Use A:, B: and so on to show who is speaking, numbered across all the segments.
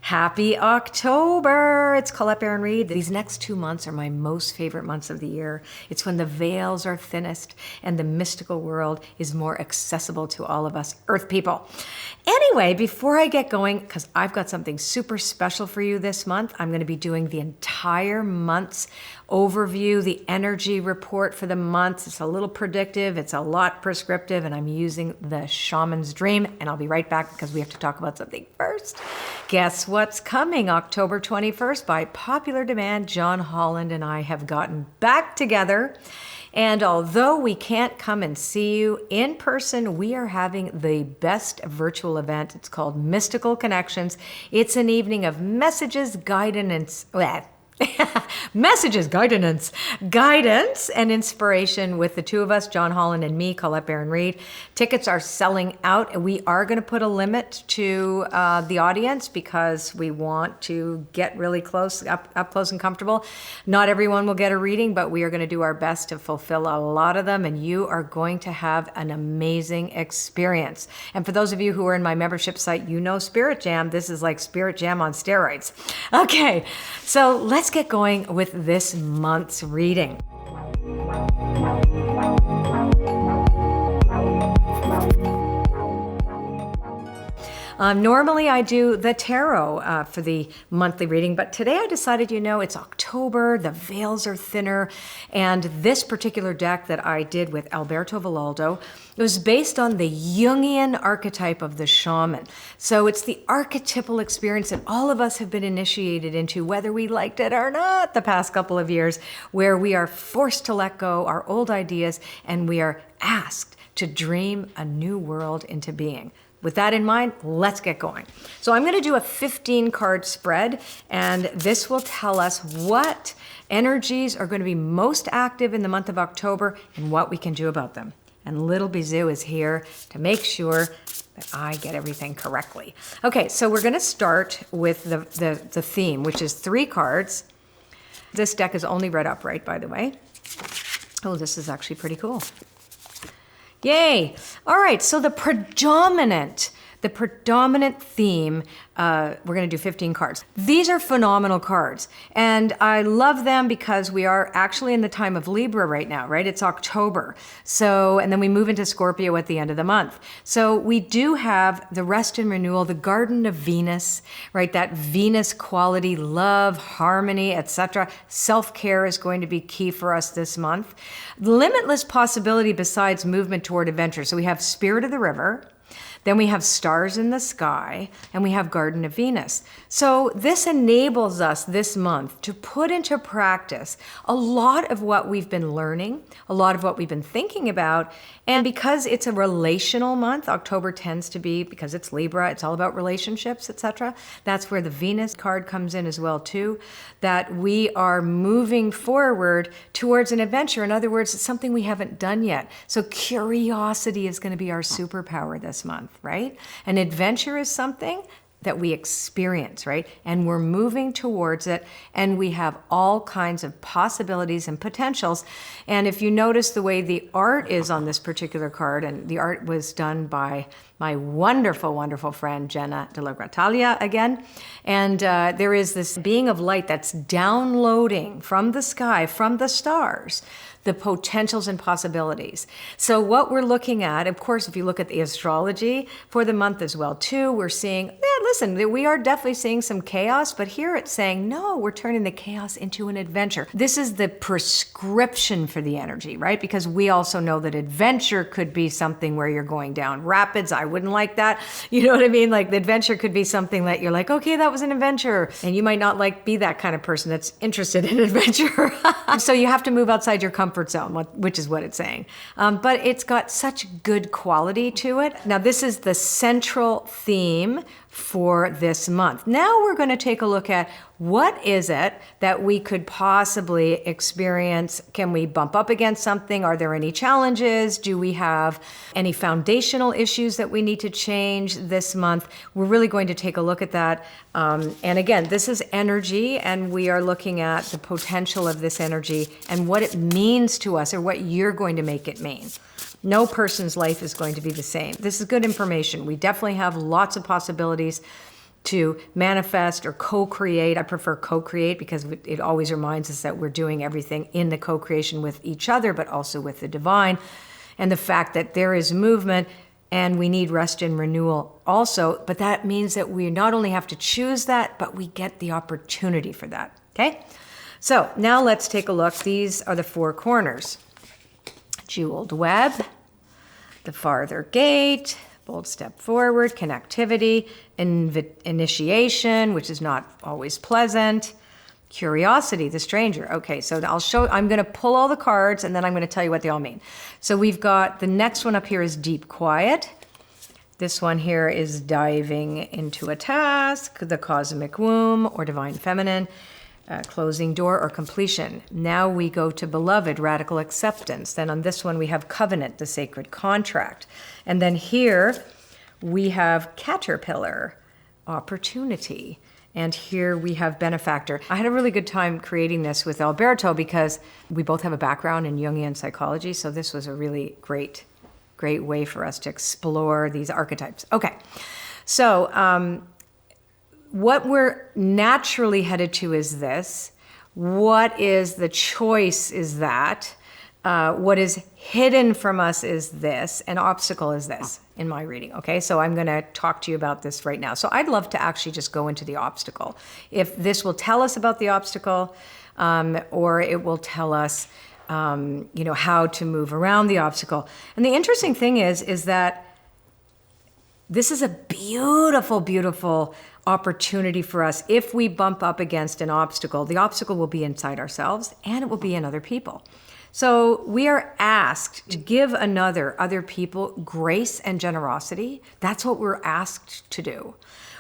A: Happy October! It's Colette Baron-Reid. These next 2 months are my most favorite months of the year. It's when the veils are thinnest and the mystical world is more accessible to all of us Earth people. Anyway, before I get going, because I've got something super special for you this month, I'm going to be doing the entire month's overview, the energy report for the month. It's a little predictive, it's a lot prescriptive, and I'm using the Shaman's Dream, and I'll be right back because we have to talk about something first. Guess what's coming? October 21st, by popular demand, John Holland and I have gotten back together. And although we can't come and see you in person, we are having the best virtual event. It's called Mystical Connections. It's an evening of messages, guidance, guidance and inspiration with the two of us, John Holland and me, Colette Baron-Reid. Tickets are selling out, and we are going to put a limit to the audience because we want to get really close, up close and comfortable. Not everyone will get a reading, but we are going to do our best to fulfill a lot of them, and you are going to have an amazing experience. And for those of you who are in my membership site, you know Spirit Jam. This is like Spirit Jam on steroids. Okay, so let's get going with this month's reading. Normally I do the tarot for the monthly reading, but today I decided, it's October, the veils are thinner, and this particular deck that I did with Alberto Villoldo, it was based on the Jungian archetype of the shaman. So it's the archetypal experience that all of us have been initiated into, whether we liked it or not, the past couple of years, where we are forced to let go our old ideas and we are asked to dream a new world into being. With that in mind, let's get going. So I'm going to do a 15-card spread, and this will tell us what energies are going to be most active in the month of October and what we can do about them. And Little Bizou is here to make sure that I get everything correctly. Okay, so we're going to start with the theme, which is 3 cards. This deck is only read upright, by the way. Oh, this is actually pretty cool. Yay! All right, so the predominant theme, we're going to do 15 cards. These are phenomenal cards, and I love them because we are actually in the time of Libra right now, right? It's October. So, and then we move into Scorpio at the end of the month. So we do have the rest and renewal, the Garden of Venus, right? That Venus quality, love, harmony, etc. Self-care is going to be key for us this month. Limitless possibility besides movement toward adventure. So we have Spirit of the River, then we have Stars in the Sky, and we have Garden of Venus. So this enables us this month to put into practice a lot of what we've been learning, a lot of what we've been thinking about. And because it's a relational month, October tends to be, because it's Libra, it's all about relationships, etc. That's where the Venus card comes in as well too, that we are moving forward towards an adventure. In other words, it's something we haven't done yet. So curiosity is going to be our superpower this month. Right? An adventure is something that we experience, right? And we're moving towards it, and we have all kinds of possibilities and potentials. And if you notice the way the art is on this particular card, and the art was done by my wonderful, wonderful friend, Jenna de la Gratalia again. And there is this being of light that's downloading from the sky, from the stars, the potentials and possibilities. So what we're looking at, of course, if you look at the astrology for the month as well too, we're seeing, listen, we are definitely seeing some chaos, but here it's saying, no, we're turning the chaos into an adventure. This is the prescription for the energy, right? Because we also know that adventure could be something where you're going down rapids. I wouldn't like that. You know what I mean? Like the adventure could be something that you're like, okay, that was an adventure. And you might not be that kind of person that's interested in adventure. So you have to move outside your comfort zone, which is what it's saying. But it's got such good quality to it. Now, this is the central theme for this month. Now we're going to take a look at what is it that we could possibly experience. Can we bump up against something? Are there any challenges? Do we have any foundational issues that we need to change this month? We're really going to take a look at that. And again, this is energy, and we are looking at the potential of this energy and what it means to us, or what you're going to make it mean. No person's life is going to be the same. This is good information. We definitely have lots of possibilities. to manifest or co-create. I prefer co-create because it always reminds us that we're doing everything in the co-creation with each other, but also with the divine. And the fact that there is movement and we need rest and renewal also, but that means that we not only have to choose that, but we get the opportunity for that, okay? So now let's take a look. These are the 4 corners. Jeweled web, the farther gate, bold step forward, connectivity, initiation, which is not always pleasant, curiosity, the stranger. Okay, so I'm going to pull all the cards and then I'm going to tell you what they all mean. So we've got the next one up here is deep quiet. This one here is diving into a task, the cosmic womb or divine feminine, closing door or completion. Now we go to beloved, radical acceptance. Then on this one we have covenant, the sacred contract. And then here we have caterpillar, opportunity. And here we have benefactor. I had a really good time creating this with Alberto because we both have a background in Jungian psychology. So this was a really great way for us to explore these archetypes. Okay, so what we're naturally headed to is this. What is the choice is that. What is hidden from us is this, and obstacle is this in my reading, okay? So I'm going to talk to you about this right now. So I'd love to actually just go into the obstacle. If this will tell us about the obstacle, or it will tell us, how to move around the obstacle. And the interesting thing is that this is a beautiful, beautiful opportunity for us. If we bump up against an obstacle, the obstacle will be inside ourselves and it will be in other people. So we are asked to give other people grace and generosity. That's what we're asked to do.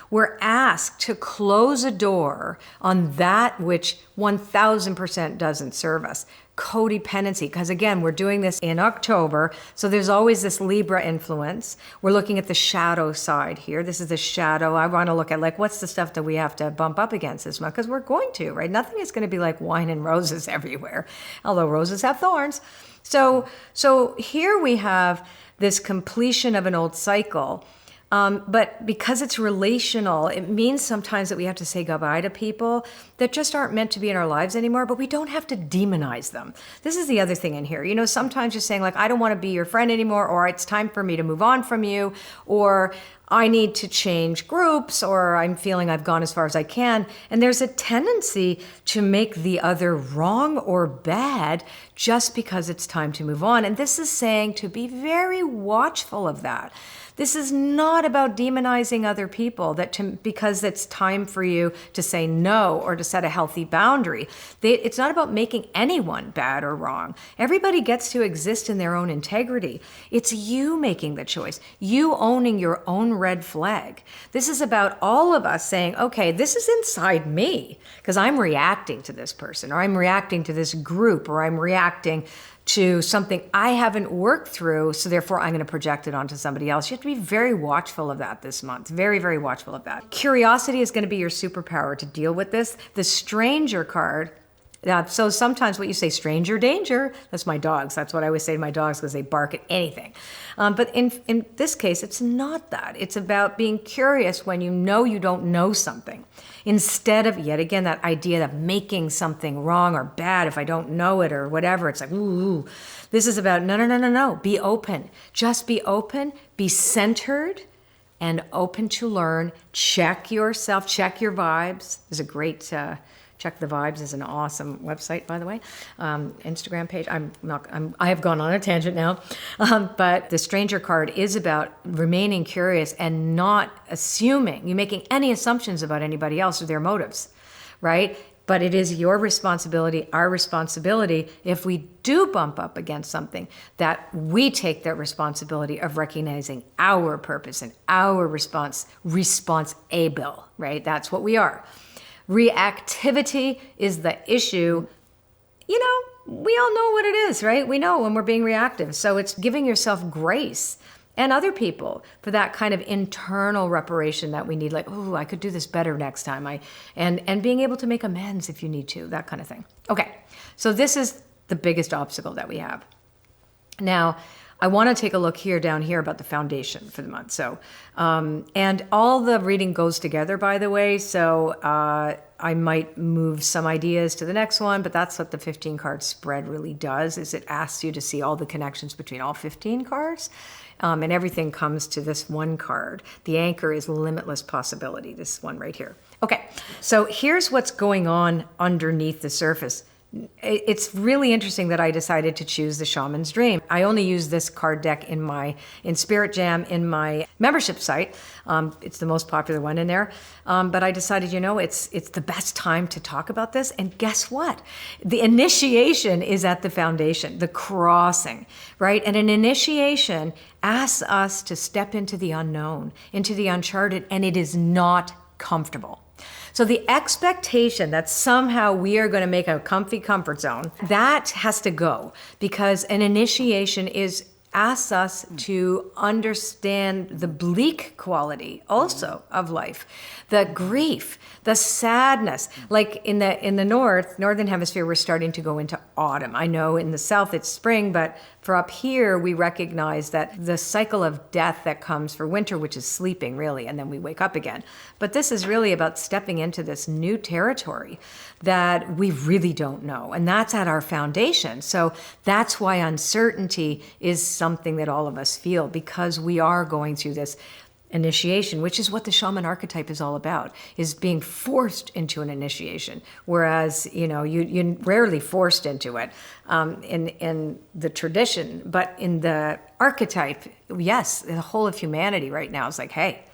A: We're asked to close a door on that which 1000% doesn't serve us. Codependency, because again, we're doing this in October, so there's always this Libra influence. We're looking at the shadow side here. This is the shadow. I want to look at what's the stuff that we have to bump up against this month, because we're going to, right? Nothing is going to be like wine and roses everywhere, although roses have thorns. So here we have this completion of an old cycle. But because it's relational, it means sometimes that we have to say goodbye to people that just aren't meant to be in our lives anymore, but we don't have to demonize them. This is the other thing in here. Sometimes just saying I don't want to be your friend anymore, or it's time for me to move on from you, or I need to change groups, or I'm feeling I've gone as far as I can. And there's a tendency to make the other wrong or bad just because it's time to move on. And this is saying to be very watchful of that. This is not about demonizing other people because it's time for you to say no or to set a healthy boundary. It's not about making anyone bad or wrong. Everybody gets to exist in their own integrity. It's you making the choice, you owning your own red flag. This is about all of us saying, okay, this is inside me because I'm reacting to this person, or I'm reacting to this group, or I'm reacting to something I haven't worked through, so therefore I'm going to project it onto somebody else. You have to be very watchful of that this month. Very, very watchful of that. Curiosity is going to be your superpower to deal with this. The stranger card, so sometimes what you say, stranger danger, that's my dogs. That's what I always say to my dogs because they bark at anything. But in this case, it's not that. It's about being curious when you don't know something. Instead of, yet again, that idea of making something wrong or bad if I don't know it or whatever. It's ooh. This is about, no. Be open. Just be open. Be centered and open to learn. Check yourself. Check your vibes. There's a great... Check the Vibes is an awesome website, by the way. Instagram page. I have gone on a tangent now. But the stranger card is about remaining curious and not assuming, you making any assumptions about anybody else or their motives, right? But it is your responsibility, our responsibility, if we do bump up against something, that we take that responsibility of recognizing our purpose and our responsible, right? That's what we are. Reactivity is the issue. We all know what it is, right? We know when we're being reactive. So it's giving yourself grace and other people for that kind of internal reparation that we need. I could do this better next time. And being able to make amends if you need to, that kind of thing. Okay, so this is the biggest obstacle that we have. Now, I want to take a look down here about the foundation for the month. So, and all the reading goes together, by the way. So I might move some ideas to the next one, but that's what the 15 card spread really does, is it asks you to see all the connections between all 15 cards. And everything comes to this one card. The anchor is limitless possibility, this one right here. Okay, so here's what's going on underneath the surface. It's really interesting that I decided to choose the Shaman's Dream. I only use this card deck in Spirit Jam in my membership site. It's the most popular one in there. But I decided, it's the best time to talk about this. And guess what? The initiation is at the foundation, the crossing, right? And an initiation asks us to step into the unknown, into the uncharted, and it is not comfortable. So the expectation that somehow we are going to make a comfy comfort zone, that has to go, because an initiation asks us to understand the bleak quality also of life, the grief, the sadness. Like in the northern hemisphere, we're starting to go into autumn. I know in the south it's spring, but for up here, we recognize that the cycle of death that comes for winter, which is sleeping really, and then we wake up again. But this is really about stepping into this new territory that we really don't know. And that's at our foundation. So that's why uncertainty is something that all of us feel, because we are going through this initiation, which is what the shaman archetype is all about, is being forced into an initiation. Whereas, you're rarely forced into it in the tradition, but in the archetype, yes, the whole of humanity right now is like, hey,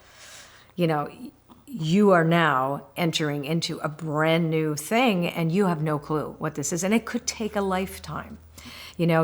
A: you are now entering into a brand new thing and you have no clue what this is. And it could take a lifetime.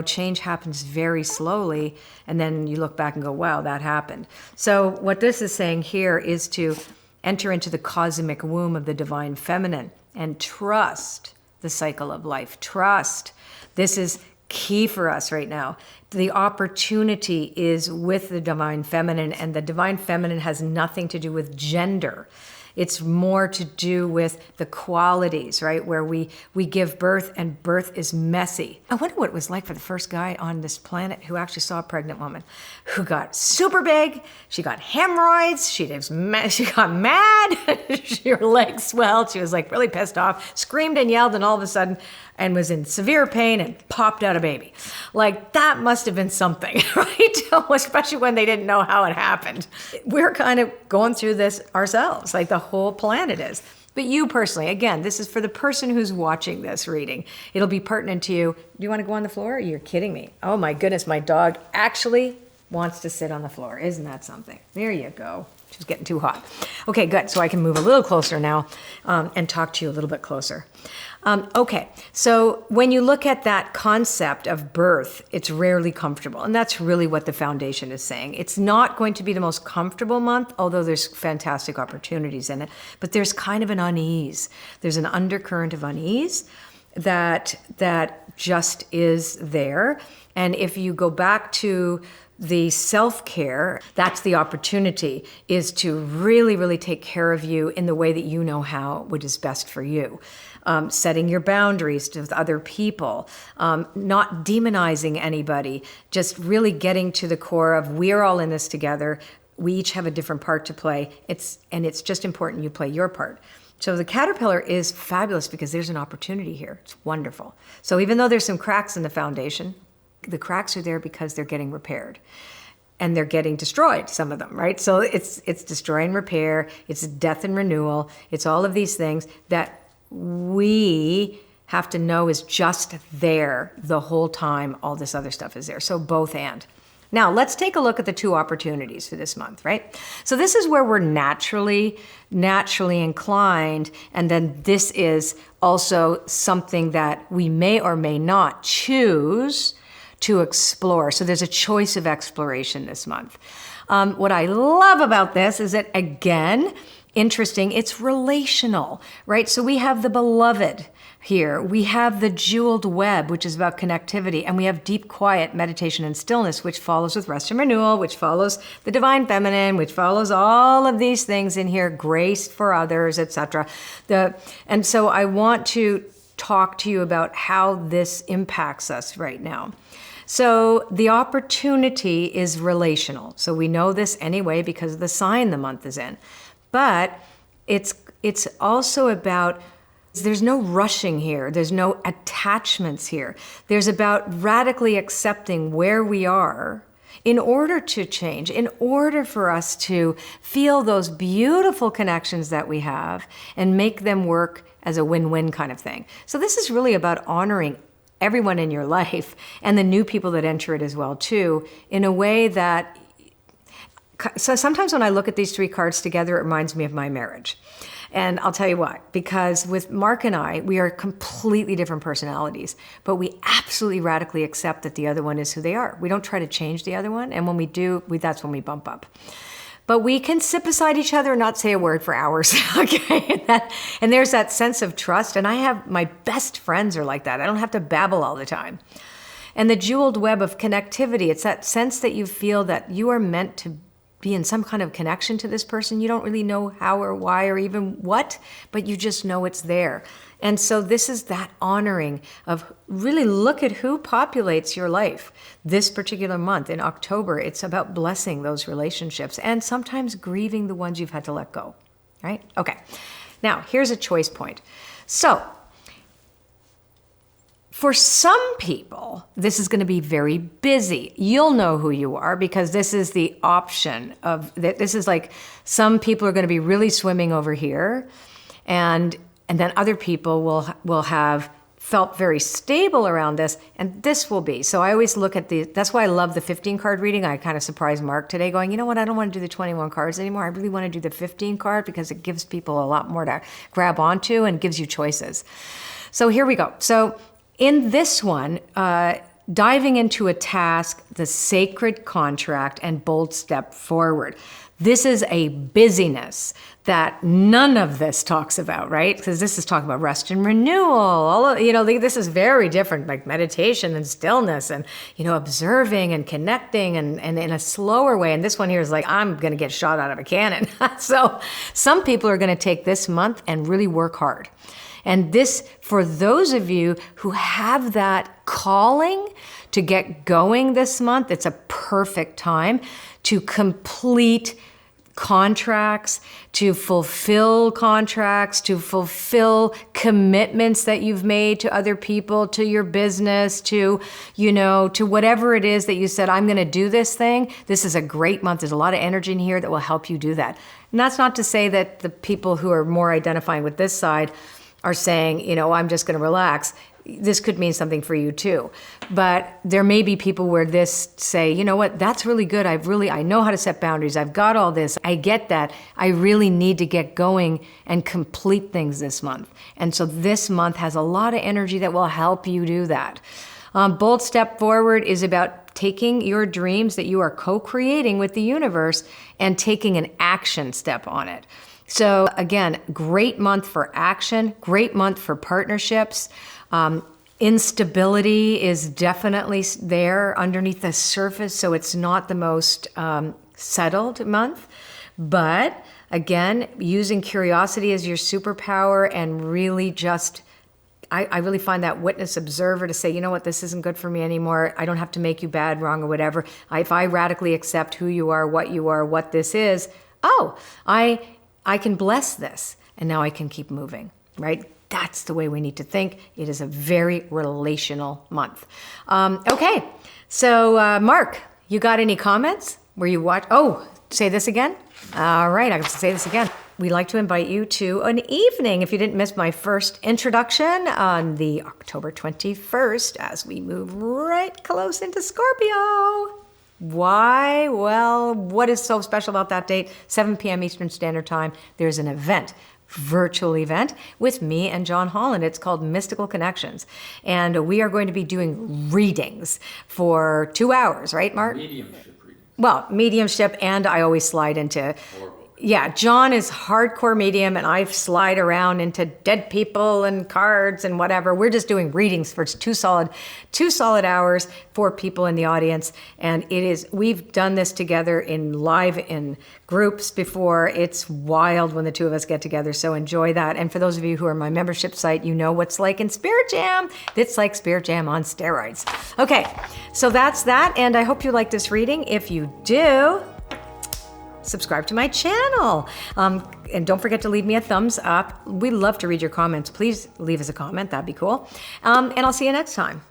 A: Change happens very slowly, and then you look back and go, wow, that happened. So what this is saying here is to enter into the cosmic womb of the divine feminine and trust the cycle of life. Trust. This is key for us right now. The opportunity is with the divine feminine, and the divine feminine has nothing to do with gender. It's more to do with the qualities, right? Where we give birth, and birth is messy. I wonder what it was like for the first guy on this planet who actually saw a pregnant woman who got super big. She got hemorrhoids. She got mad. Her legs swelled. She was like really pissed off, screamed and yelled, and all of a sudden, and was in severe pain and popped out a baby. Like, that must have been something, right? Especially when they didn't know how it happened. We're kind of going through this ourselves, like the whole planet is. But you personally, again, this is for the person who's watching this reading. It'll be pertinent to you. Do you want to go on the floor? You're kidding me. Oh my goodness, my dog actually wants to sit on the floor. Isn't that something? There you go. She's getting too hot. Okay, good. So I can move a little closer now and talk to you a little bit closer. Okay, so when you look at that concept of birth, it's rarely comfortable. And that's really what the foundation is saying. It's not going to be the most comfortable month, although there's fantastic opportunities in it. But there's kind of an unease. There's an undercurrent of unease that just is there. And if you go back to the self-care, that's the opportunity, is to really, really take care of you in the way that you know how, which is best for you. Setting your boundaries with other people, not demonizing anybody, just really getting to the core of we're all in this together. We each have a different part to play. It's just important you play your part. So the caterpillar is fabulous because there's an opportunity here. It's wonderful. So even though there's some cracks in the foundation, the cracks are there because they're getting repaired. And they're getting destroyed, some of them, right? So it's destroy and repair, it's death and renewal, it's all of these things that we have to know is just there the whole time all this other stuff is there. So both and. Now, let's take a look at the two opportunities for this month, right? So this is where we're naturally inclined, and then this is also something that we may or may not choose to explore. So there's a choice of exploration this month. What I love about this is that, again, interesting, it's relational, right? So we have the beloved here. We have the jeweled web, which is about connectivity. And we have deep quiet, meditation, and stillness, which follows with rest and renewal, which follows the divine feminine, which follows all of these things in here, grace for others, etc. And so I want to talk to you about how this impacts us right now. So the opportunity is relational. So we know this anyway because of the sign the month is in. But it's also about, there's no rushing here. There's no attachments here. There's about radically accepting where we are in order to change, in order for us to feel those beautiful connections that we have and make them work as a win-win kind of thing. So this is really about honoring everyone in your life and the new people that enter it as well too, in a way that, so sometimes when I look at these three cards together, it reminds me of my marriage. And I'll tell you why. Because with Mark and I, we are completely different personalities, but we absolutely radically accept that the other one is who they are. We don't try to change the other one. And when we do, that's when we bump up. But we can sit beside each other and not say a word for hours, okay? And there's that sense of trust. And I have, my best friends are like that. I don't have to babble all the time. And the jeweled web of connectivity, it's that sense that you feel that you are meant to be in some kind of connection to this person. You don't really know how or why or even what, but you just know it's there. And so this is that honoring of really look at who populates your life. This particular month in October, it's about blessing those relationships and sometimes grieving the ones you've had to let go, right? Okay, now here's a choice point. So for some people, this is going to be very busy. You'll know who you are because this is the option of, this is like some people are going to be really swimming over here and then other people will have felt very stable around this, and this will be. So I always look at that's why I love the 15 card reading. I kind of surprised Mark today going, you know what, I don't want to do the 21 cards anymore. I really want to do the 15 card because it gives people a lot more to grab onto and gives you choices. So here we go. So in this one, diving into a task, the sacred contract and bold step forward. This is a busyness that none of this talks about, right? Because this is talking about rest and renewal. This is very different, like meditation and stillness and, observing and connecting and in a slower way. And this one here is like, I'm going to get shot out of a cannon. So some people are going to take this month and really work hard. And this, for those of you who have that calling to get going this month, it's a perfect time to complete contracts, to fulfill contracts, to fulfill commitments that you've made to other people, to your business, to whatever it is that you said, I'm going to do this thing. This is a great month. There's a lot of energy in here that will help you do that. And that's not to say that the people who are more identifying with this side are saying, I'm just going to relax. This could mean something for you too. But there may be people where this say, you know what, that's really good. I know how to set boundaries. I've got all this. I get that. I really need to get going and complete things this month. And so this month has a lot of energy that will help you do that. Bold step forward is about taking your dreams that you are co-creating with the universe and taking an action step on it. So again, great month for action, great month for partnerships. Instability is definitely there underneath the surface, so it's not the most settled month. But again, using curiosity as your superpower and really just, I really find that witness observer to say, you know what, this isn't good for me anymore. I don't have to make you bad, wrong, or whatever. If I radically accept who you are, what this is, I can bless this, and now I can keep moving, right? That's the way we need to think. It is a very relational month. Okay, so Mark, you got any comments? Were you watch? Oh, say this again? All right, I have to say this again. We'd like to invite you to an evening, if you didn't miss my first introduction, on the October 21st, as we move right close into Scorpio. Why? Well, what is so special about that date? 7 p.m. Eastern Standard Time. There's an event, virtual event with me and John Holland. It's called Mystical Connections. And we are going to be doing readings for 2 hours, right, Mark?
B: Mediumship readings.
A: Well, mediumship, and I always slide into Yeah, John is hardcore medium, and I slide around into dead people and cards and whatever. We're just doing readings for two solid hours for people in the audience, and we've done this together in groups before. It's wild when the two of us get together, so enjoy that. And for those of you who are on my membership site, you know what's like in Spirit Jam. It's like Spirit Jam on steroids. Okay, so that's that, and I hope you like this reading. If you do, subscribe to my channel. And don't forget to leave me a thumbs up. We love to read your comments. Please leave us a comment. That'd be cool. And I'll see you next time.